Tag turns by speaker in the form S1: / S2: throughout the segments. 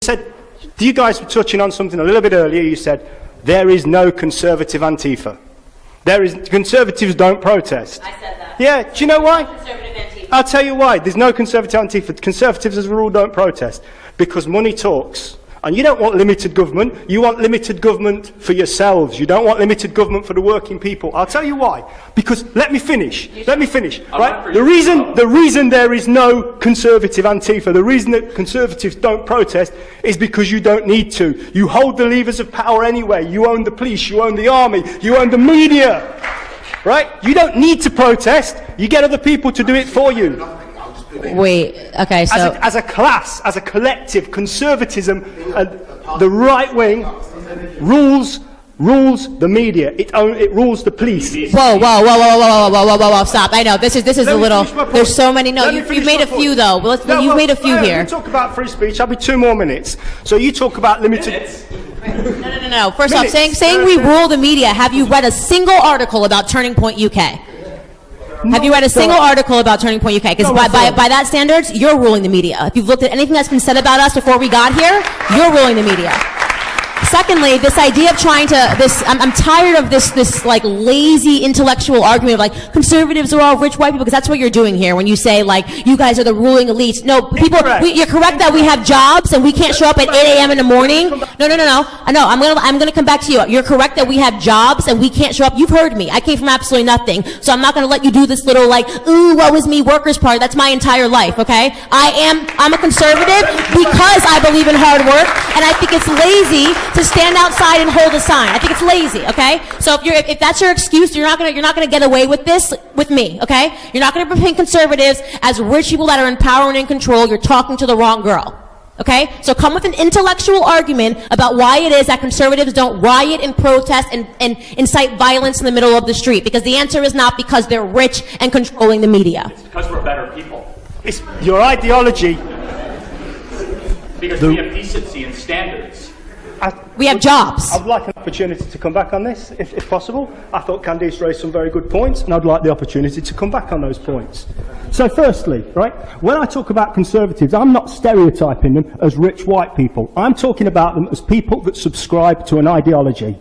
S1: said, you guys were touching on something a little bit earlier. You said, there is no conservative Antifa. Conservatives don't protest.
S2: I said that.
S1: Yeah, do you know why?
S2: Conservative Antifa.
S1: I'll tell you why. There's no conservative Antifa. Conservatives, as a rule, don't protest. Because money talks. And you don't want limited government. You want limited government for yourselves. You don't want limited government for the working people. I'll tell you why. Because, let me finish. Right? The reason there is no conservative Antifa, the reason that conservatives don't protest is because you don't need to. You hold the levers of power anyway. You own the police, you own the army, you own the media. Right? You don't need to protest. You get other people to do it for you.
S3: Wait, okay, so...
S1: As a class, as a collective, conservatism and the right wing rules the media. It rules the police.
S3: Whoa, stop. I know, this is a little... There's so many... No, you've made a few, though. You've made a few here.
S1: We talk about free speech. I'll be 2 more minutes. So you talk about limited...
S3: No. First off, saying we rule the media, have you read a single article about Turning Point UK? Have you read a single article about Turning Point UK? Because by that standards, you're ruling the media. If you've looked at anything that's been said about us before we got here, you're ruling the media. Secondly, this idea of trying to, I'm tired of this like lazy intellectual argument of like conservatives are all rich white people, because that's what you're doing here when you say like you guys are the ruling elites. No, people, you're correct that we have jobs and we can't show up at 8 a.m. in the morning. No. I'm gonna come back to you. You're correct that we have jobs and we can't show up. You've heard me. I came from absolutely nothing, so I'm not gonna let you do this little like ooh woe is me workers party. That's my entire life. Okay, I'm a conservative because I believe in hard work, and I think it's lazy to stand outside and hold a sign. I think it's lazy, okay? So if that's your excuse, you're not gonna get away with this with me, okay? You're not gonna paint conservatives as rich people that are in power and in control. You're talking to the wrong girl, okay? So come with an intellectual argument about why it is that conservatives don't riot and protest and incite violence in the middle of the street, because the answer is not because they're rich and controlling the media.
S4: It's because we're better people.
S1: It's your ideology.
S4: Because we have decency and standards.
S3: We have jobs.
S1: I'd like an opportunity to come back on this, if possible. I thought Candace raised some very good points, and I'd like the opportunity to come back on those points. So firstly, right, when I talk about conservatives, I'm not stereotyping them as rich white people. I'm talking about them as people that subscribe to an ideology.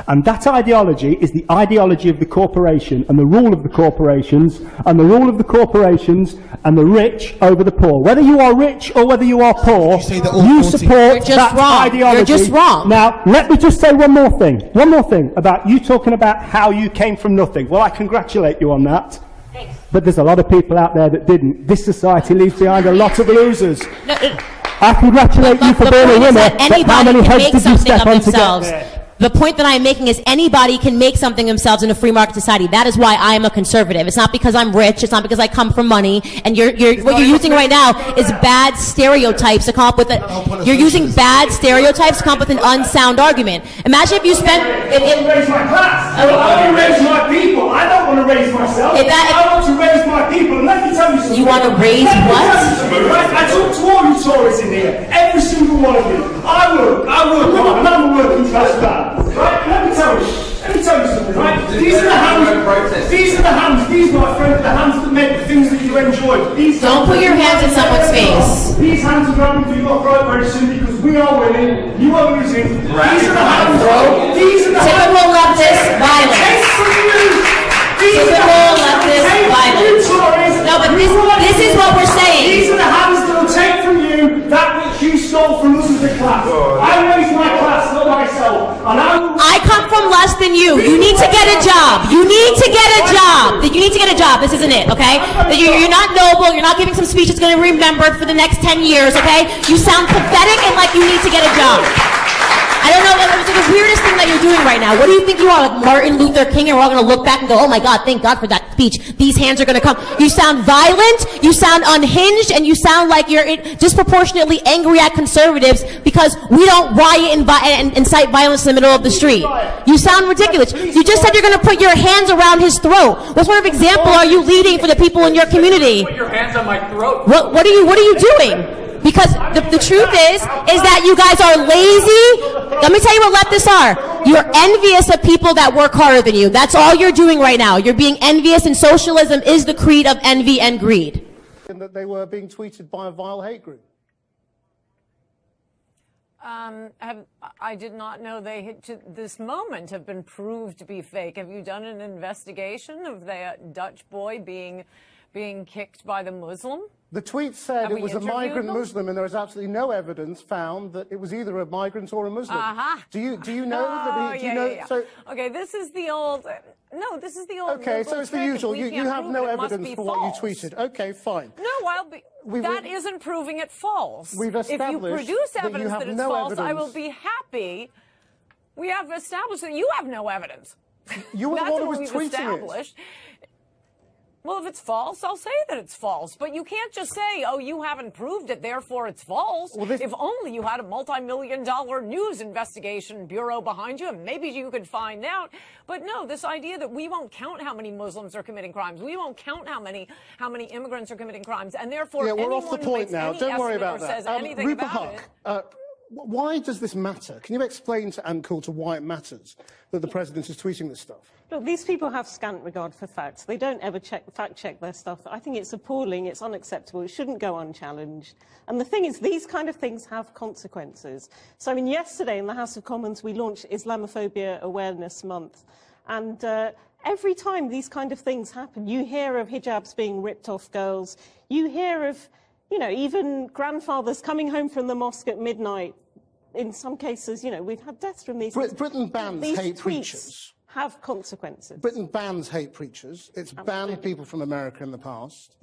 S1: And that ideology is the ideology of the corporation and the rule of the corporations and the rule of the corporations and the rich over the poor. Whether you are rich or whether you are poor, you support that ideology.
S3: You're just wrong.
S1: Now, let me just say one more thing about you talking about how you came from nothing. Well, I congratulate you on that.
S2: Thanks.
S1: But there's a lot of people out there that didn't. This society leaves behind a lot of losers. I congratulate you for being a winner, but how many heads did you step on to get there?
S3: The point that I'm making is anybody can make something themselves in a free market society. That is why I am a conservative. It's not because I'm rich. It's not because I come from money. And what you're using right now is bad stereotypes to come up with it. You're using bad stereotypes to come up with an unsound argument. Imagine if you spent...
S1: I want to raise my class. I want to raise my people. I don't want to raise myself. I want to raise my people. And let me tell you something.
S3: You want to raise what?
S1: I talk to all you Tories in here. Every single one of you. I work hard, and I'm a working class man. Right? Let me tell you something, right? These are the hands, my friend, the hands that make the things that you enjoy.
S3: Don't put your hands in someone's face.
S1: These hands are grabbing for your throat very soon because we are winning, you are losing. These are the hands,
S3: Typical leftist violence. Typical leftist violence. No, but this is what we're saying.
S1: These are the hands that will take from you that which you stole from us as a class. I raised my class, not myself. And
S3: I come from less than you. You need to get a job. You need to get a job. You need to get a job. This isn't it, okay? You're not noble. You're not giving some speech that's going to be remembered for the next 10 years, okay? You sound pathetic and like you need to get a job. I don't know, it's the weirdest thing that you're doing right now. What do you think you are, like Martin Luther King, and we're all going to look back and go, oh my God, thank God for that speech. These hands are going to come. You sound violent, you sound unhinged, and you sound like you're disproportionately angry at conservatives because we don't riot and incite violence in the middle of the street. You sound ridiculous. You just said you're going to put your hands around his throat. What sort of example are you leading for the people in your community?
S4: Put your hands on my throat.
S3: What are you doing? Because the truth is that you guys are lazy. Let me tell you what leftists are. You're envious of people that work harder than you. That's all you're doing right now. You're being envious, and socialism is the creed of envy and greed.
S5: And that they were being tweeted by a vile hate group.
S2: I did not know they had, to this moment, have been proved to be fake. Have you done an investigation of the Dutch boy being kicked by the Muslim?
S5: The tweet said it was a migrant Muslim, and there is absolutely no evidence found that it was either a migrant or a Muslim. Do you know that? So,
S2: okay, this is the old. No, this is the old.
S5: Okay, so it's the usual. You have no evidence for what you tweeted. Okay, fine.
S2: No, that isn't proving it false.
S5: We've established
S2: if you produce evidence that it's false,
S5: evidence.
S2: I will be happy. We have established that you have no evidence.
S5: You were the one who was tweeting
S2: established. Well, if it's false, I'll say that it's false. But you can't just say, oh, you haven't proved it, therefore it's false. Well, if only you had a multi-million-dollar news investigation bureau behind you, and maybe you could find out. But no, this idea that we won't count how many Muslims are committing crimes, we won't count how many immigrants are committing crimes, and therefore
S5: we're off the point now. Don't worry about that.
S2: Says anything about it.
S5: Why does this matter? Can you explain to Ann Coulter why it matters that the president is tweeting this stuff?
S6: Look, these people have scant regard for facts. They don't ever fact-check their stuff. I think it's appalling. It's unacceptable. It shouldn't go unchallenged. And the thing is, these kind of things have consequences. So, I mean, yesterday in the House of Commons, we launched Islamophobia Awareness Month. And every time these kind of things happen, you hear of hijabs being ripped off girls. You hear of, even grandfathers coming home from the mosque at midnight. In some cases, we've had deaths from these.
S5: Britain bans hate preachers.
S6: Have consequences.
S5: Britain bans hate preachers. It's banned people from America in the past.